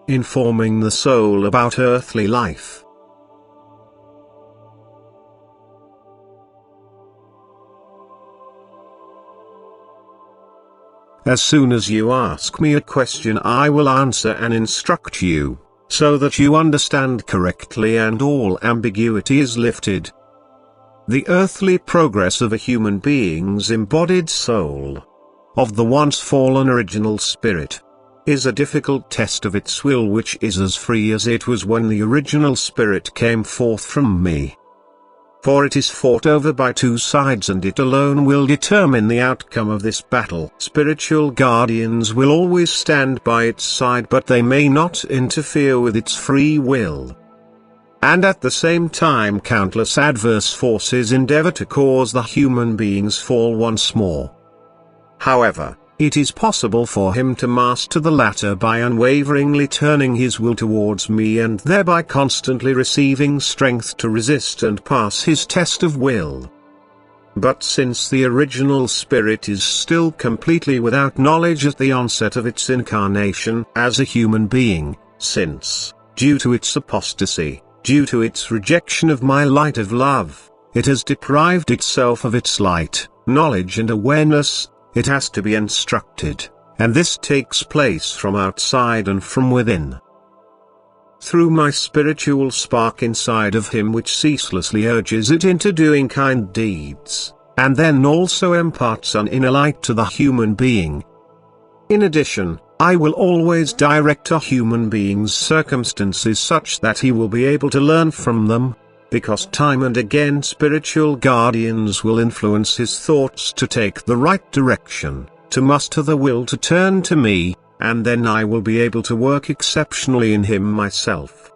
informing the soul about earthly life. As soon as you ask me a question, I will answer and instruct you, so that you understand correctly and all ambiguity is lifted. The earthly progress of a human being's embodied soul, of the once fallen original spirit, is a difficult test of its will, which is as free as it was when the original spirit came forth from me. For it is fought over by two sides, and it alone will determine the outcome of this battle. Spiritual guardians will always stand by its side, but they may not interfere with its free will. And at the same time, countless adverse forces endeavor to cause the human being's fall once more. However, it is possible for him to master the latter by unwaveringly turning his will towards me, and thereby constantly receiving strength to resist and pass his test of will. But since the original spirit is still completely without knowledge at the onset of its incarnation as a human being, since, due to its apostasy, due to its rejection of my light of love, it has deprived itself of its light, knowledge and awareness, it has to be instructed, and this takes place from outside and from within. Through my spiritual spark inside of him, which ceaselessly urges it into doing kind deeds, and then also imparts an inner light to the human being. In addition, I will always direct a human being's circumstances such that he will be able to learn from them, because time and again spiritual guardians will influence his thoughts to take the right direction, to muster the will to turn to me, and then I will be able to work exceptionally in him myself.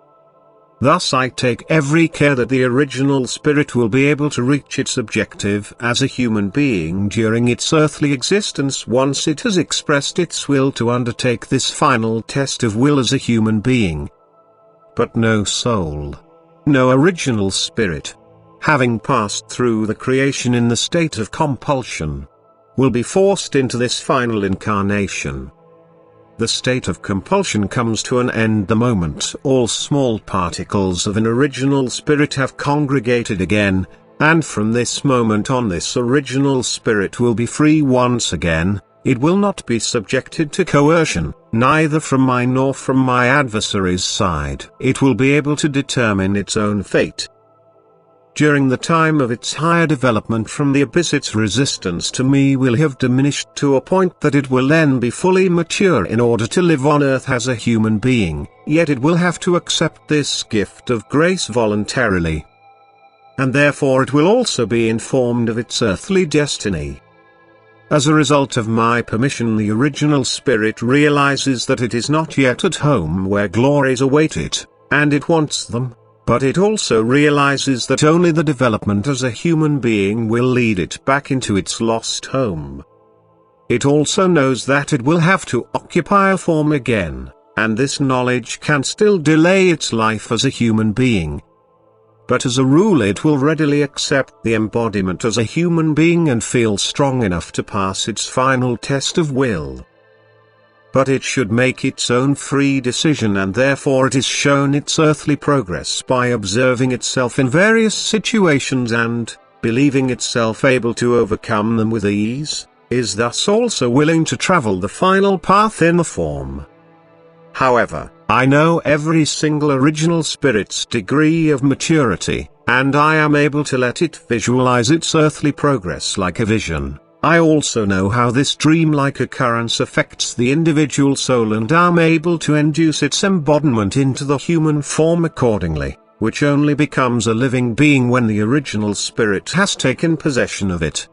Thus I take every care that the original spirit will be able to reach its objective as a human being during its earthly existence once it has expressed its will to undertake this final test of will as a human being. But no soul, no original spirit, having passed through the creation in the state of compulsion, will be forced into this final incarnation. The state of compulsion comes to an end the moment all small particles of an original spirit have congregated again, and from this moment on this original spirit will be free once again. It will not be subjected to coercion, neither from mine nor from my adversary's side. It will be able to determine its own fate. During the time of its higher development from the abyss, its resistance to me will have diminished to a point that it will then be fully mature in order to live on earth as a human being, yet it will have to accept this gift of grace voluntarily. And therefore it will also be informed of its earthly destiny. As a result of my permission, the original spirit realizes that it is not yet at home where glories await it, and it wants them, but it also realizes that only the development as a human being will lead it back into its lost home. It also knows that it will have to occupy a form again, and this knowledge can still delay its life as a human being. But as a rule it will readily accept the embodiment as a human being and feel strong enough to pass its final test of will. But it should make its own free decision, and therefore it is shown its earthly progress by observing itself in various situations and, believing itself able to overcome them with ease, is thus also willing to travel the final path in the form. However, I know every single original spirit's degree of maturity, and I am able to let it visualize its earthly progress like a vision. I also know how this dreamlike occurrence affects the individual soul, and am able to induce its embodiment into the human form accordingly, which only becomes a living being when the original spirit has taken possession of it.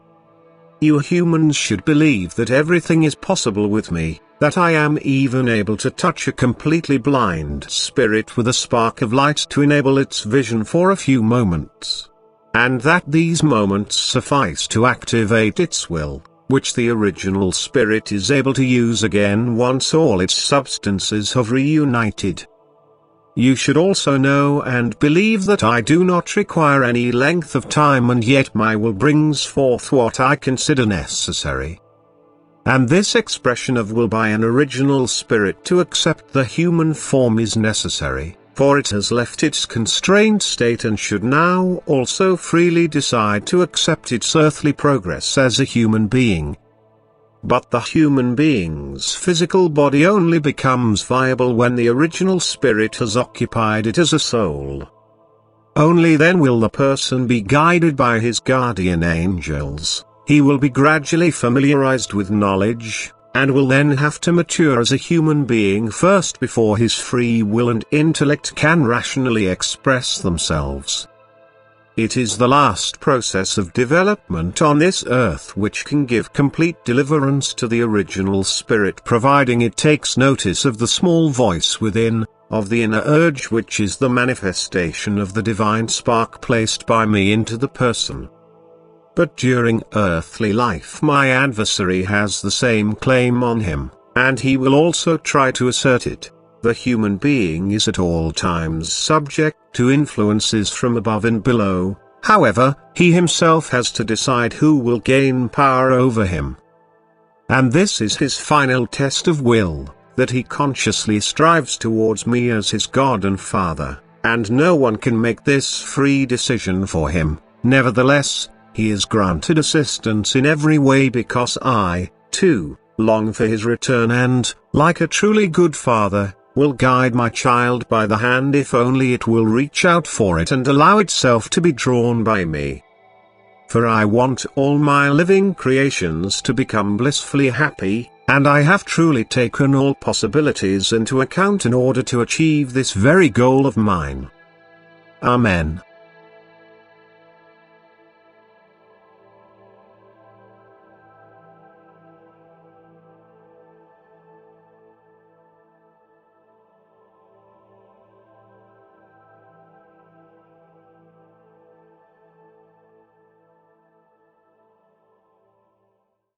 You humans should believe that everything is possible with me, that I am even able to touch a completely blind spirit with a spark of light to enable its vision for a few moments. And that these moments suffice to activate its will, which the original spirit is able to use again once all its substances have reunited. You should also know and believe that I do not require any length of time, and yet my will brings forth what I consider necessary. And this expression of will by an original spirit to accept the human form is necessary, for it has left its constrained state and should now also freely decide to accept its earthly progress as a human being. But the human being's physical body only becomes viable when the original spirit has occupied it as a soul. Only then will the person be guided by his guardian angels. He will be gradually familiarized with knowledge, and will then have to mature as a human being first before his free will and intellect can rationally express themselves. It is the last process of development on this earth which can give complete deliverance to the original spirit, providing it takes notice of the small voice within, of the inner urge which is the manifestation of the divine spark placed by me into the person. But during earthly life my adversary has the same claim on him, and he will also try to assert it. The human being is at all times subject to influences from above and below, however, he himself has to decide who will gain power over him. And this is his final test of will, that he consciously strives towards me as his God and Father, and no one can make this free decision for him. Nevertheless, he is granted assistance in every way because I, too, long for his return and, like a truly good father, will guide my child by the hand if only it will reach out for it and allow itself to be drawn by me. For I want all my living creations to become blissfully happy, and I have truly taken all possibilities into account in order to achieve this very goal of mine. Amen.